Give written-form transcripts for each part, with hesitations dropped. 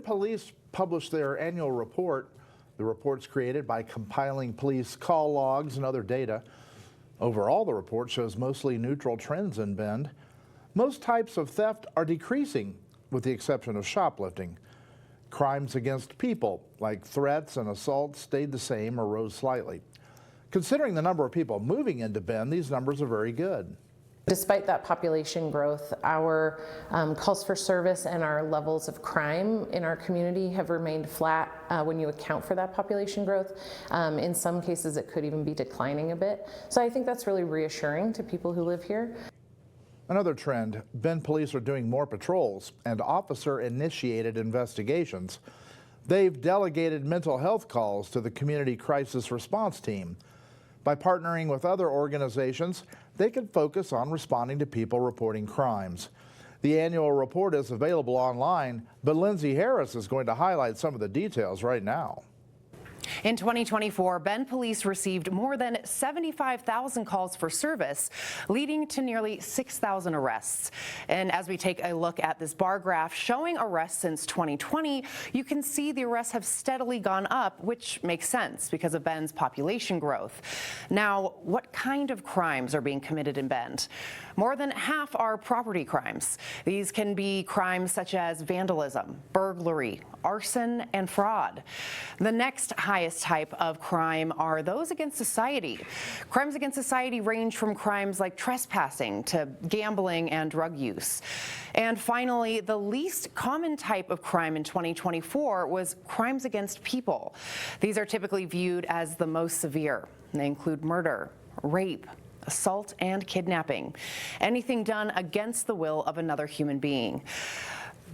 Bend Police published their annual report. The report's created by compiling police call logs and other data. Overall, the report shows mostly neutral trends in Bend. Most types of theft are decreasing, with the exception of shoplifting. Crimes against people, like threats and assaults, stayed the same or rose slightly. Considering the number of people moving into Bend, these numbers are very good. Despite that population growth, our calls for service and our levels of crime in our community have remained flat when you account for that population growth. In some cases, it could even be declining a bit. So I think that's really reassuring to people who live here. Another trend, Bend Police are doing more patrols and officer-initiated investigations. They've delegated mental health calls to the Community Crisis Response Team. By partnering with other organizations, they can focus on responding to people reporting crimes. The annual report is available online, but Lindsay Harris is going to highlight some of the details right now. In 2024, Bend Police received more than 75,000 calls for service, leading to nearly 6,000 arrests. And as we take a look at this bar graph showing arrests since 2020, you can see the arrests have steadily gone up, which makes sense because of Bend's population growth. Now, what kind of crimes are being committed in Bend? More than half are property crimes. These can be crimes such as vandalism, burglary, arson, and fraud. The next highest type of crime are those against society. Crimes against society range from crimes like trespassing to gambling and drug use. And finally, the least common type of crime in 2024 was crimes against people. These are typically viewed as the most severe. They include murder, rape, assault, and kidnapping. Anything done against the will of another human being.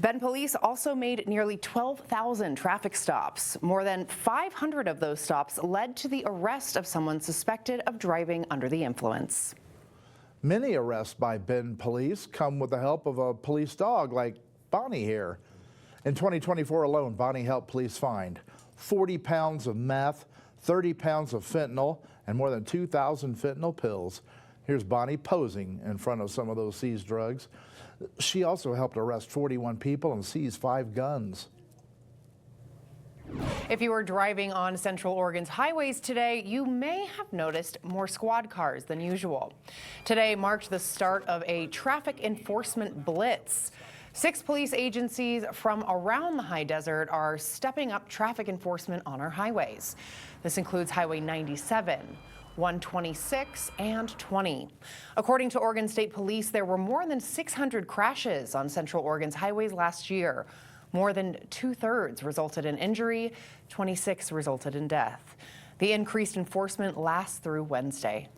Bend Police also made nearly 12,000 traffic stops. More than 500 of those stops led to the arrest of someone suspected of driving under the influence. Many arrests by Bend Police come with the help of a police dog like Bonnie here. In 2024 alone, Bonnie helped police find 40 pounds of meth, 30 pounds of fentanyl, and more than 2,000 fentanyl pills. Here's Bonnie posing in front of some of those seized drugs. She also helped arrest 41 people and seize 5 guns. If you were driving on Central Oregon's highways today, you may have noticed more squad cars than usual. Today marked the start of a traffic enforcement blitz. 6 police agencies from around the high desert are stepping up traffic enforcement on our highways. This includes Highway 97, 126, and 20. According to Oregon State Police, there were more than 600 crashes on Central Oregon's highways last year. More than 2/3 resulted in injury, 26 resulted in death. The increased enforcement lasts through Wednesday.